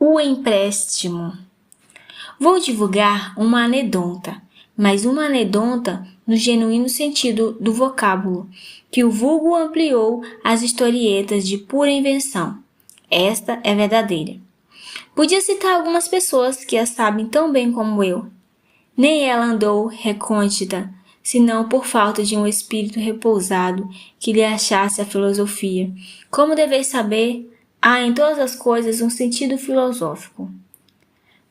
O empréstimo. Vou divulgar uma anedota, mas uma anedota no genuíno sentido do vocábulo, que o vulgo ampliou às historietas de pura invenção. Esta é verdadeira. Podia citar algumas pessoas que a sabem tão bem como eu. Nem ela andou recôndita, senão por falta de um espírito repousado que lhe achasse a filosofia. Como deveis saber, há em todas as coisas um sentido filosófico.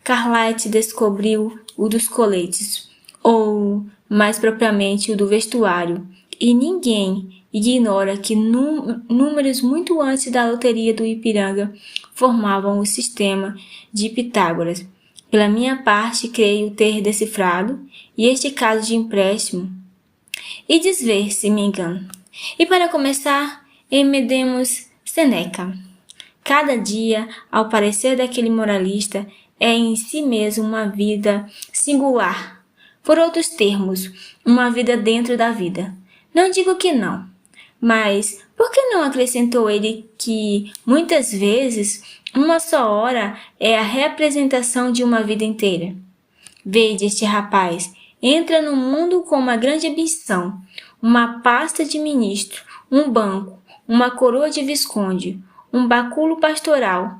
Carlyle descobriu o dos coletes, ou, mais propriamente, o do vestuário, e ninguém ignora que números muito antes da loteria do Ipiranga formavam o sistema de Pitágoras. Pela minha parte, creio ter decifrado, e este caso de empréstimo, e desver se me engano. E para começar, emendemos Seneca. Cada dia, ao parecer daquele moralista, é em si mesmo uma vida singular. Por outros termos, uma vida dentro da vida. Não digo que não, mas por que não acrescentou ele que, muitas vezes, uma só hora é a representação de uma vida inteira? Vede este rapaz, entra no mundo com uma grande ambição, uma pasta de ministro, um banco, uma coroa de visconde, um báculo pastoral,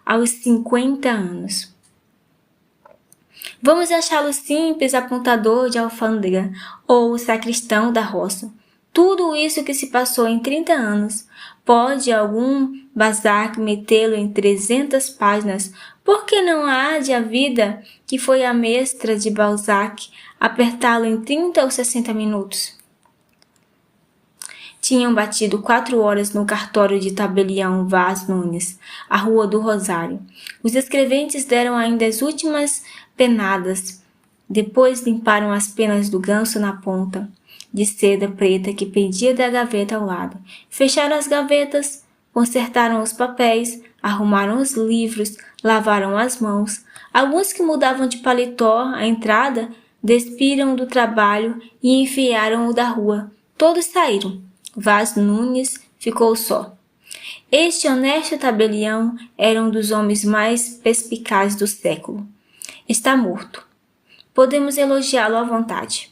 aos 50 anos. Vamos achá-lo simples apontador de alfândega ou sacristão da roça. Tudo isso que se passou em 30 anos, pode algum Balzac metê-lo em 300 páginas, porque não há de a vida, que foi a mestra de Balzac, apertá-lo em 30 ou 60 minutos? Tinham batido 4 horas no cartório de Tabelião Vaz Nunes, a Rua do Rosário. Os escreventes deram ainda as últimas penadas. Depois limparam as penas do ganso na ponta de seda preta que pendia da gaveta ao lado. Fecharam as gavetas, consertaram os papéis, arrumaram os livros, lavaram as mãos. Alguns que mudavam de paletó à entrada despiram do trabalho e enfiaram-o da rua. Todos saíram. Vaz Nunes ficou só. Este honesto tabelião era um dos homens mais perspicazes do século. Está morto. Podemos elogiá-lo à vontade.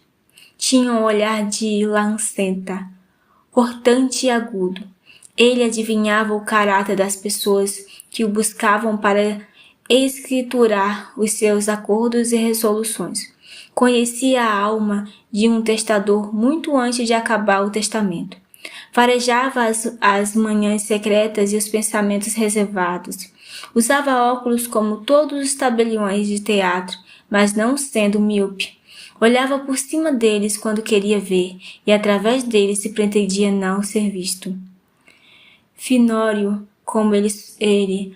Tinha um olhar de lanceta, cortante e agudo. Ele adivinhava o caráter das pessoas que o buscavam para escriturar os seus acordos e resoluções. Conhecia a alma de um testador muito antes de acabar o testamento. Farejava as manhãs secretas e os pensamentos reservados. Usava óculos como todos os tabeliões de teatro, mas não sendo míope. Olhava por cima deles quando queria ver, e através deles se pretendia não ser visto. Finório, como ele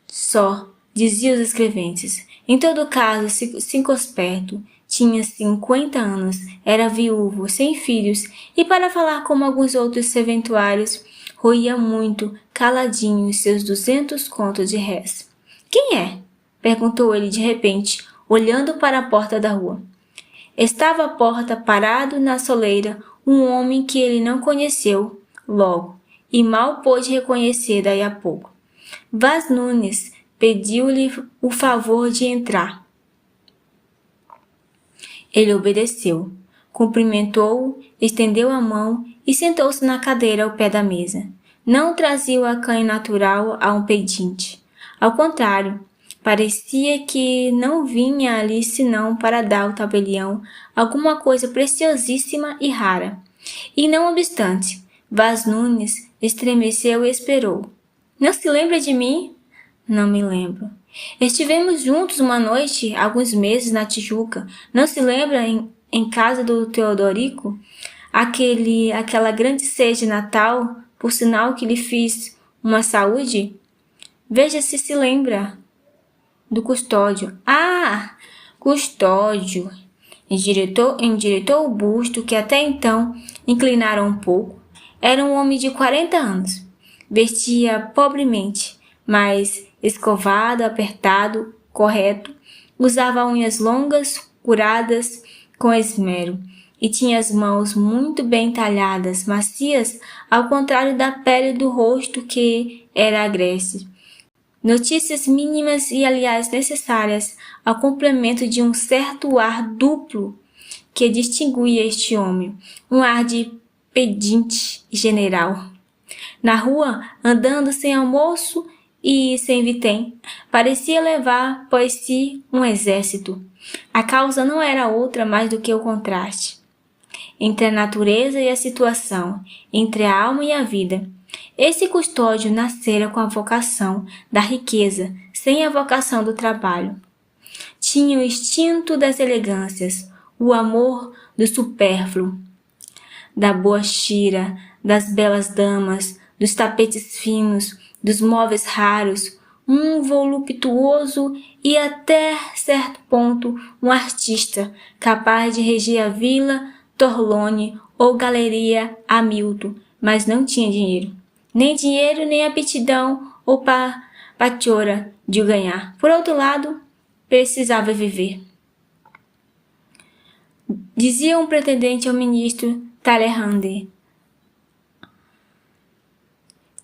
só, dizia os escreventes. Em todo caso, circunspecto, tinha 50 anos, era viúvo, sem filhos, e para falar como alguns outros serventuários, roía muito, caladinho, os seus 200 contos de réis. Quem é? Perguntou ele de repente, olhando para a porta da rua. Estava à porta, parado na soleira, um homem que ele não conheceu logo, e mal pôde reconhecer daí a pouco. Vaz Nunes pediu-lhe o favor de entrar. Ele obedeceu, cumprimentou-o, estendeu a mão e sentou-se na cadeira ao pé da mesa. Não trazia o acanho natural a um pedinte. Ao contrário, parecia que não vinha ali senão para dar ao tabelião alguma coisa preciosíssima e rara. E não obstante, Vaz Nunes estremeceu e esperou. Não se lembra de mim? Não me lembro. Estivemos juntos uma noite, alguns meses, na Tijuca. Não se lembra em casa do Teodorico? Aquela grande ceia de Natal, por sinal que lhe fiz uma saúde? Veja se lembra. Do Custódio. Ah! Custódio! Endireitou o busto, que até então inclinara um pouco. Era um homem de 40 anos. Vestia pobremente, mas escovado, apertado, correto. Usava unhas longas, curadas com esmero, e tinha as mãos muito bem talhadas, macias, ao contrário da pele do rosto que era agreste. Notícias mínimas e, aliás, necessárias ao complemento de um certo ar duplo que distinguia este homem, um ar de pedinte general. Na rua, andando sem almoço e sem vitém, parecia levar após si um exército. A causa não era outra mais do que o contraste entre a natureza e a situação, entre a alma e a vida. Esse custódio nascera com a vocação da riqueza, sem a vocação do trabalho. Tinha o instinto das elegâncias, o amor do supérfluo, da boa chira, das belas damas, dos tapetes finos, dos móveis raros, um voluptuoso e até certo ponto um artista capaz de reger a Vila Torlone ou Galeria Hamilton, mas não tinha dinheiro. Nem dinheiro, nem aptidão ou pachorra de o ganhar. Por outro lado, precisava viver. Dizia um pretendente ao ministro Talleyrand.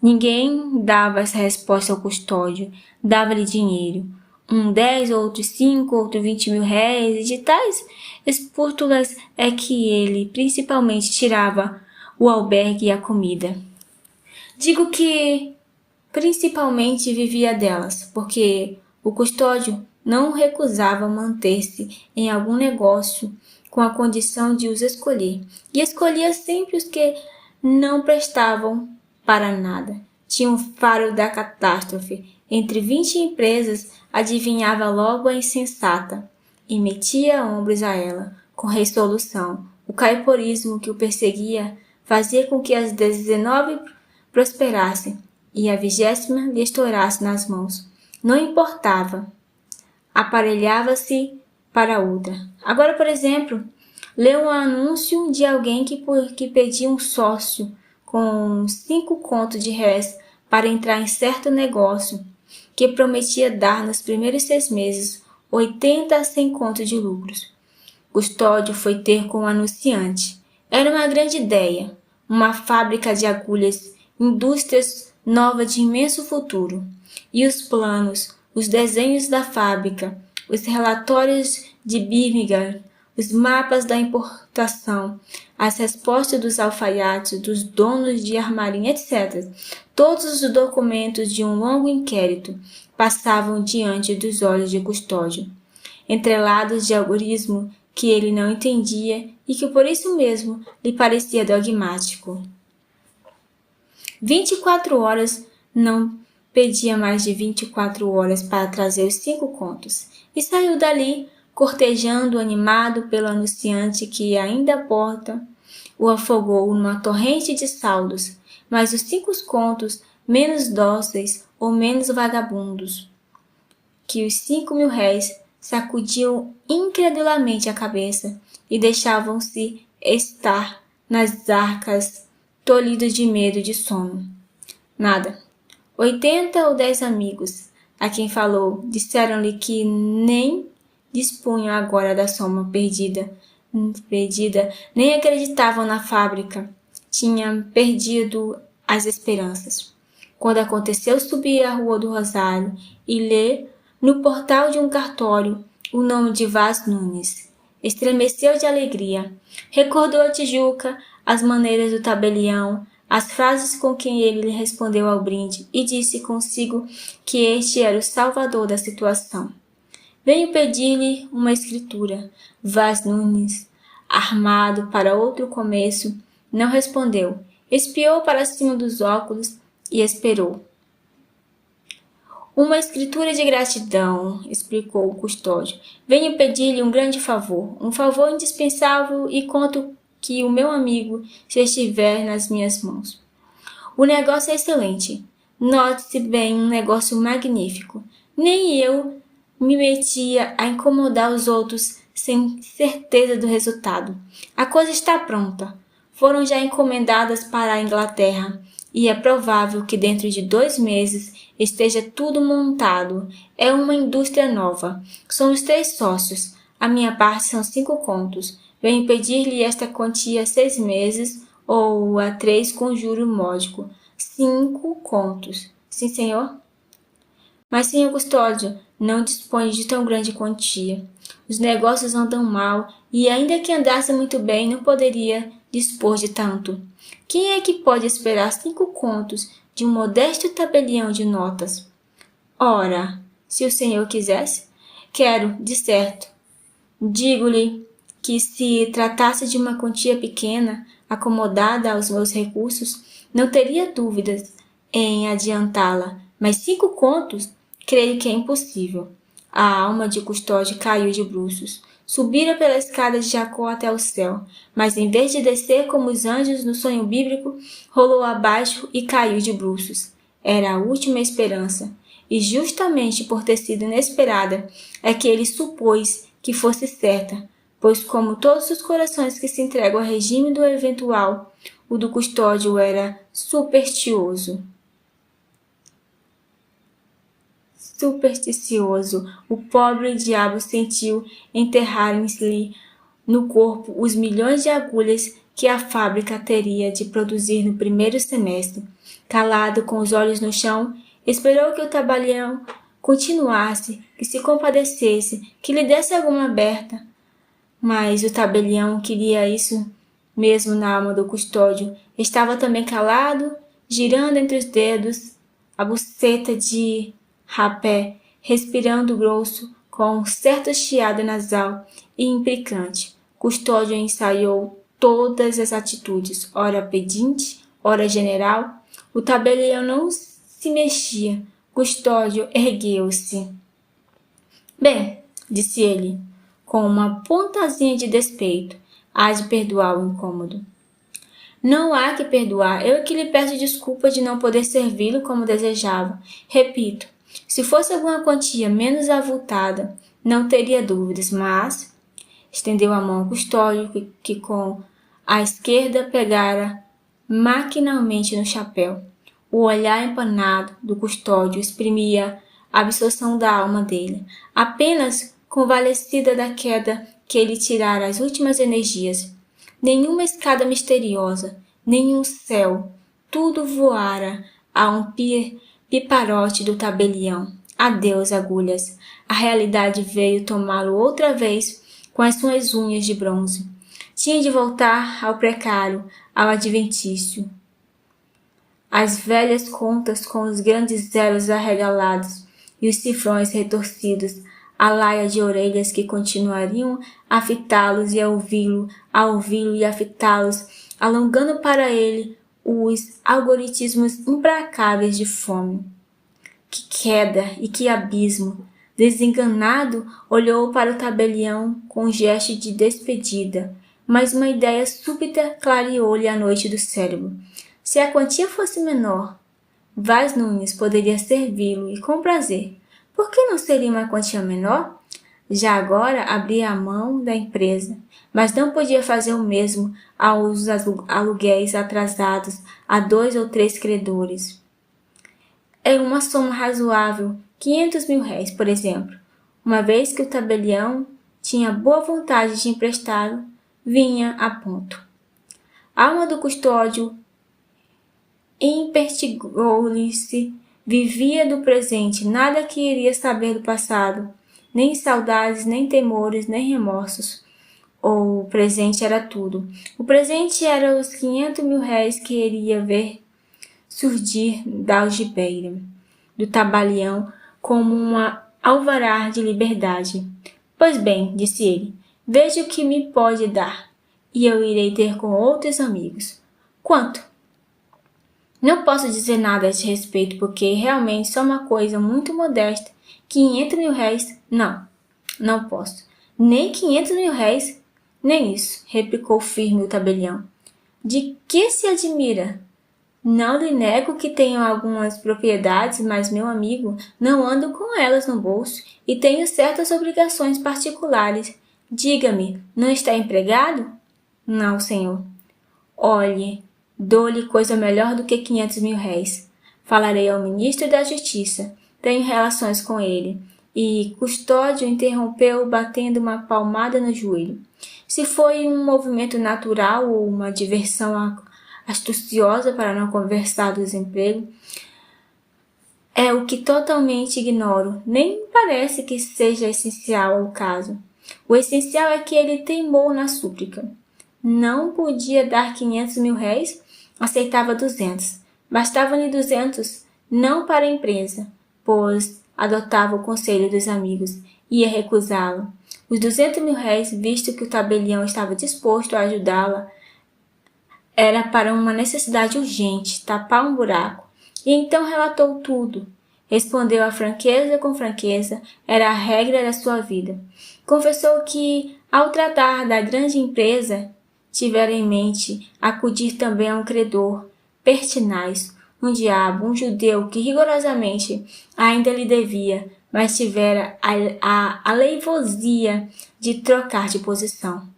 Ninguém dava essa resposta ao custódio, dava-lhe dinheiro. 10, outros 5, outros 20 mil réis, e de tais espúrtulas é que ele principalmente tirava o albergue e a comida. Digo que principalmente vivia delas, porque o custódio não recusava manter-se em algum negócio com a condição de os escolher, e escolhia sempre os que não prestavam para nada. Tinha um faro da catástrofe. Entre 20 empresas, adivinhava logo a insensata e metia ombros a ela, com resolução. O caiporismo que o perseguia fazia com que as 19 prosperassem e a 20ª lhe estourasse nas mãos. Não importava. Aparelhava-se para outra. Agora, por exemplo, leu um anúncio de alguém que pedia um sócio com 5 contos de réis para entrar em certo negócio, que prometia dar nos primeiros 6 meses 80 a 100 contos de lucros. Custódio foi ter com o anunciante. Era uma grande ideia, uma fábrica de agulhas, indústrias novas de imenso futuro. E os planos, os desenhos da fábrica, os relatórios de Birmingham, os mapas da importação, as respostas dos alfaiates, dos donos de armarinho, etc. Todos os documentos de um longo inquérito passavam diante dos olhos de Custódio, entrelados de algoritmo que ele não entendia e que por isso mesmo lhe parecia dogmático. 24 horas não pedia mais de 24 horas para trazer os 5 contos, e saiu dali cortejando, animado pelo anunciante que ainda à porta o afogou numa torrente de saldos, mas os 5 contos menos dóceis ou menos vagabundos que os 5 mil réis sacudiam incredulamente a cabeça e deixavam-se estar nas arcas, tolhidos de medo e de sono. Nada. 80 ou 10 amigos, a quem falou, disseram-lhe que nem dispunham agora da soma perdida, nem acreditavam na fábrica. Tinham perdido as esperanças. Quando aconteceu subir a Rua do Rosário e ler no portal de um cartório o nome de Vaz Nunes, estremeceu de alegria. Recordou a Tijuca, as maneiras do tabelião, as frases com que ele lhe respondeu ao brinde, e disse consigo que este era o salvador da situação. Venho pedir-lhe uma escritura. Vaz Nunes, armado para outro começo, não respondeu. Espiou para cima dos óculos e esperou. Uma escritura de gratidão, explicou o custódio. Venho pedir-lhe um grande favor, um favor indispensável, e conto que o meu amigo se estiver nas minhas mãos. O negócio é excelente. Note-se bem, um negócio magnífico. Nem eu me metia a incomodar os outros sem certeza do resultado. A coisa está pronta. Foram já encomendadas para a Inglaterra e é provável que dentro de 2 meses esteja tudo montado. É uma indústria nova. Somos 3 sócios. A minha parte são 5 contos. Venho pedir-lhe esta quantia a 6 meses ou a 3 com juro módico. 5 contos. Sim, senhor? Mas, senhor custódio, não dispõe de tão grande quantia. Os negócios andam mal e, ainda que andasse muito bem, não poderia dispor de tanto. Quem é que pode esperar 5 contos de um modesto tabelião de notas? Ora, se o senhor quisesse, quero, de certo. Digo-lhe que se tratasse de uma quantia pequena, acomodada aos meus recursos, não teria dúvidas em adiantá-la, mas 5 contos, creio que é impossível. A alma de Custódio caiu de bruços. Subira pela escada de Jacó até o céu, mas em vez de descer como os anjos no sonho bíblico, rolou abaixo e caiu de bruços. Era a última esperança, e justamente por ter sido inesperada é que ele supôs que fosse certa, pois como todos os corações que se entregam ao regime do eventual, o do Custódio era supersticioso. O pobre diabo sentiu enterrarem-lhe no corpo os milhões de agulhas que a fábrica teria de produzir no primeiro semestre. Calado, com os olhos no chão, esperou que o tabelião continuasse, que se compadecesse, que lhe desse alguma aberta. Mas o tabelião queria isso mesmo na alma do Custódio. Estava também calado, girando entre os dedos a buceta de rapé, respirando grosso, com um certo chiado nasal e implicante. Custódio ensaiou todas as atitudes, ora pedinte, ora general. O tabelião não se mexia. Custódio ergueu-se. Bem, disse ele, com uma pontazinha de despeito, há de perdoar o incômodo. Não há que perdoar, eu é que lhe peço desculpa de não poder servi-lo como desejava. Repito, se fosse alguma quantia menos avultada, não teria dúvidas, mas... Estendeu a mão ao Custódio, que com a esquerda pegara maquinalmente no chapéu. O olhar empanado do Custódio exprimia a absorção da alma dele, apenas convalescida da queda que lhe tirara as últimas energias. Nenhuma escada misteriosa, nenhum céu, tudo voara a um piparote do tabelião. Adeus, agulhas. A realidade veio tomá-lo outra vez com as suas unhas de bronze. Tinha de voltar ao precário, ao adventício. As velhas contas com os grandes zeros arregalados e os cifrões retorcidos, a laia de orelhas que continuariam a fitá-los e a ouvi-lo e a fitá-los, alongando para ele os algoritmos implacáveis de fome. Que queda e que abismo! Desenganado, olhou para o tabelião com um gesto de despedida, mas uma ideia súbita clareou-lhe a noite do cérebro. Se a quantia fosse menor, Vaz Nunes poderia servi-lo e com prazer. Por que não seria uma quantia menor? Já agora abria a mão da empresa, mas não podia fazer o mesmo aos aluguéis atrasados a 2 ou 3 credores. É uma soma razoável, 500.000 réis, por exemplo. Uma vez que o tabelião tinha boa vontade de emprestá-lo, vinha a ponto. A alma do Custódio impertigou-lhe-se, vivia do presente, nada queria saber do passado, nem saudades, nem temores, nem remorsos. O presente era tudo. O presente era os 500.000 réis que iria ver surgir da algibeira do tabelião como uma alvará de liberdade. Pois bem, disse ele, veja o que me pode dar, e eu irei ter com outros amigos. Quanto? Não posso dizer nada a esse respeito, porque realmente só uma coisa muito modesta. 500.000 réis? Não posso. Nem 500.000 réis? Nem isso, replicou firme o tabelião. De que se admira? Não lhe nego que tenho algumas propriedades, mas, meu amigo, não ando com elas no bolso e tenho certas obrigações particulares. Diga-me, não está empregado? Não, senhor. Olhe, dou-lhe coisa melhor do que 500.000 réis. Falarei ao ministro da Justiça. Tenho relações com ele. E Custódio interrompeu, batendo uma palmada no joelho. Se foi um movimento natural ou uma diversão astuciosa para não conversar do desemprego, É o que totalmente ignoro, nem parece que seja essencial ao caso. O essencial é que ele teimou na súplica. Não podia dar 500.000 réis? Aceitava 200. Bastava-lhe 200, não para a empresa, pois adotava o conselho dos amigos, ia recusá-lo. Os 200.000 réis, visto que o tabelião estava disposto a ajudá-la, era para uma necessidade urgente, tapar um buraco. E então relatou tudo. Respondeu a franqueza com franqueza, era a regra da sua vida. Confessou que, ao tratar da grande empresa, tivera em mente acudir também a um credor, pertinaz, um diabo, um judeu que rigorosamente ainda lhe devia, mas tivera a aleivosia de trocar de posição.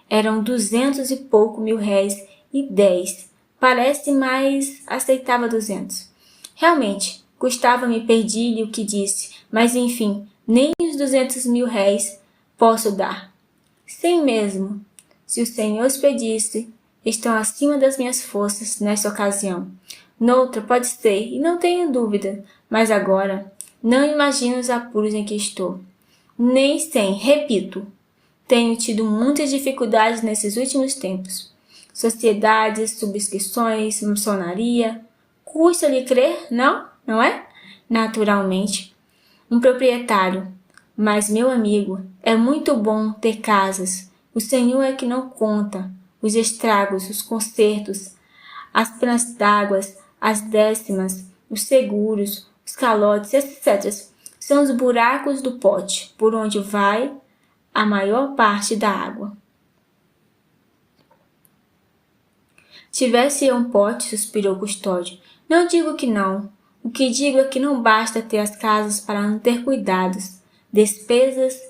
Eram 200 e pouco mil réis e 10. Parece, mas aceitava 200. Realmente, custava-me perdi-lhe o que disse, mas enfim, nem os 200.000 réis posso dar. Sim mesmo, se o Senhor os pedisse, estão acima das minhas forças nesta ocasião. Noutra pode ser, e não tenho dúvida, mas agora não imagino os apuros em que estou. Nem sem, repito, tenho tido muitas dificuldades nesses últimos tempos. Sociedades, subscrições, maçonaria. Custa-lhe crer, não? Não é? Naturalmente. Um proprietário. Mas, meu amigo, é muito bom ter casas. O Senhor é que não conta. Os estragos, os consertos, as penas d'água, as décimas, os seguros, os calotes, etc. São os buracos do pote, por onde vai a maior parte da água. Tivesse eu um pote, suspirou Custódio. Não digo que não. O que digo é que não basta ter as casas para não ter cuidados, despesas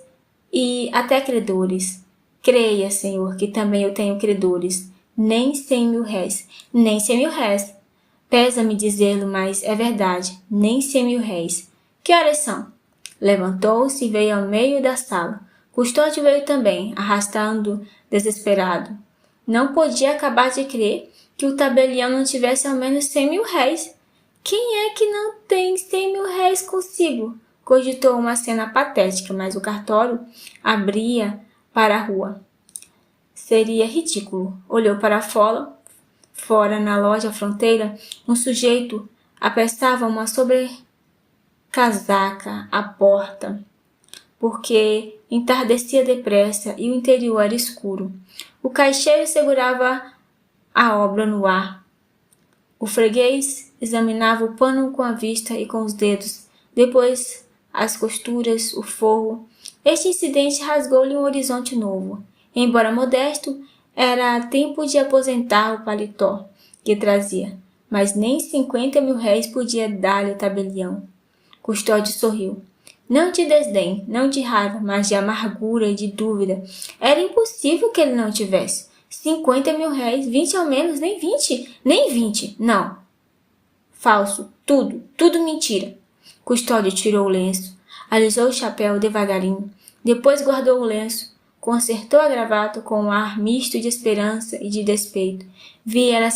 e até credores. Creia, senhor, que também eu tenho credores. Nem 100.000 réis. Nem 100.000 réis. Pesa-me dizê-lo, mas é verdade. Nem 100.000 réis. Que horas são? Levantou-se e veio ao meio da sala. Custódio veio também, arrastando, desesperado. Não podia acabar de crer que o tabelião não tivesse ao menos 100.000 réis. Quem é que não tem 100.000 réis consigo? Cogitou uma cena patética, mas o cartório abria para a rua. Seria ridículo. Olhou para fora na loja fronteira, um sujeito apressava uma sobrecasaca à porta, porque entardecia depressa e o interior era escuro. O caixeiro segurava a obra no ar. O freguês examinava o pano com a vista e com os dedos, depois as costuras, o forro. Este incidente rasgou-lhe um horizonte novo. Embora modesto, era tempo de aposentar o paletó que trazia, mas nem 50.000 réis podia dar-lhe o tabelião. Custódio sorriu. Não de desdém, não de raiva, mas de amargura e de dúvida. Era impossível que ele não tivesse. 50.000 réis, 20 ao menos, nem 20, não. Falso, tudo mentira. Custódio tirou o lenço, alisou o chapéu devagarinho, depois guardou o lenço, consertou a gravata com um ar misto de esperança e de despeito. Via ela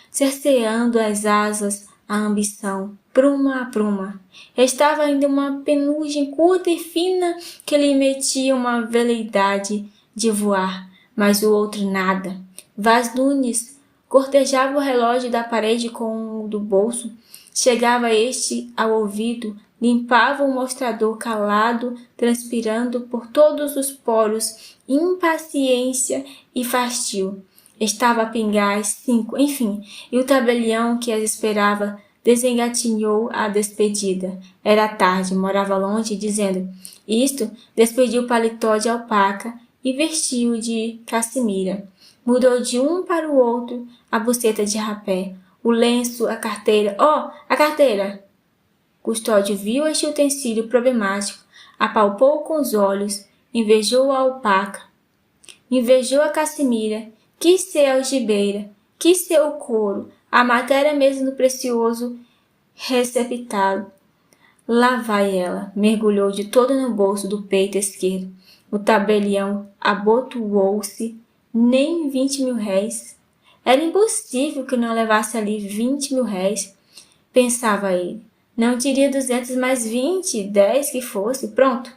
cerceando as asas a ambição, pruma a pruma. Restava ainda uma penugem curta e fina que lhe metia uma veleidade de voar, mas o outro nada. Vaz Nunes cortejava o relógio da parede com o do bolso, chegava este ao ouvido, limpava o mostrador calado, transpirando por todos os poros impaciência e fastio. Estava a pingar às 5, enfim, e o tabelião que as esperava desengatinhou a despedida. Era tarde, morava longe, dizendo isto, despediu o paletó de alpaca e vestiu de caçemira. Mudou de um para o outro a buceta de rapé, o lenço, a carteira. Oh, a carteira! Custódio viu este utensílio problemático, apalpou com os olhos, invejou a alpaca, invejou a caçemira, quis ser a algibeira, quis ser o couro, a matéria mesmo do precioso receptáculo. Lá vai ela, mergulhou de todo no bolso do peito esquerdo. O tabelião abotoou-se, nem 20.000 réis. Era impossível que não levasse ali 20.000 réis, pensava ele. Não teria 200 mais 20, 10 que fosse. Pronto,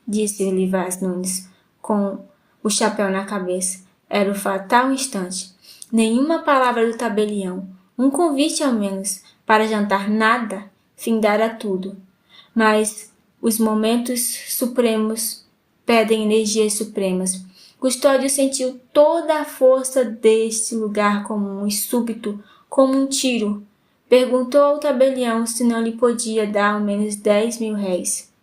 disse Olivais Nunes, com o chapéu na cabeça. Era o fatal instante. Nenhuma palavra do tabelião, um convite ao menos, para jantar nada, findara tudo. Mas os momentos supremos pedem energias supremas. Custódio sentiu toda a força deste lugar comum e súbito, como um tiro. Perguntou ao tabelião se não lhe podia dar ao menos 10.000 réis.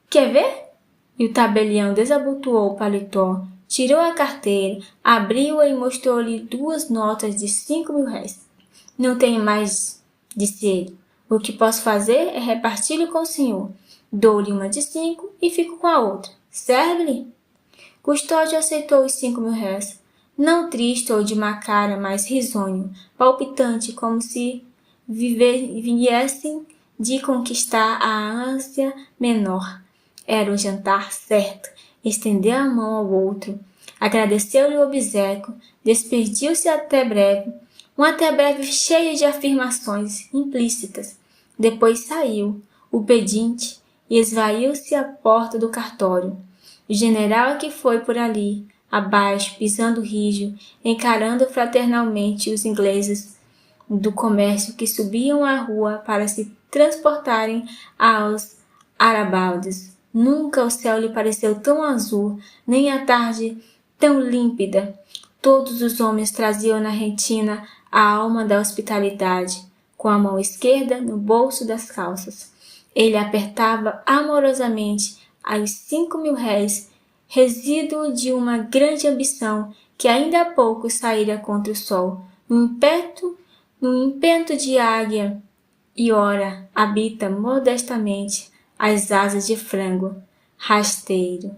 Quer ver? E o tabelião desabotoou o paletó, tirou a carteira, abriu-a e mostrou-lhe 2 notas de 5.000 réis. Não tenho mais, disse ele. O que posso fazer é reparti-lo com o senhor. Dou-lhe uma de 5 e fico com a outra. Serve-lhe? Custódio aceitou os 5.000 réis. Não triste ou de má cara, mas risonho, palpitante, como se viessem de conquistar a ânsia menor. Era o jantar certo. Estendeu a mão ao outro, agradeceu-lhe o obséquio, despediu-se até breve, um até breve cheio de afirmações implícitas. Depois saiu, o pedinte, e esvaiu-se à porta do cartório. O general é que foi por ali, abaixo, pisando rijo, encarando fraternalmente os ingleses do comércio que subiam a rua para se transportarem aos Arabaldes. Nunca o céu lhe pareceu tão azul, nem a tarde tão límpida. Todos os homens traziam na retina a alma da hospitalidade, com a mão esquerda no bolso das calças. Ele apertava amorosamente os 5.000 réis, resíduo de uma grande ambição que ainda há pouco saíra contra o sol, num impento de águia, e ora habita modestamente as asas de frango rasteiro.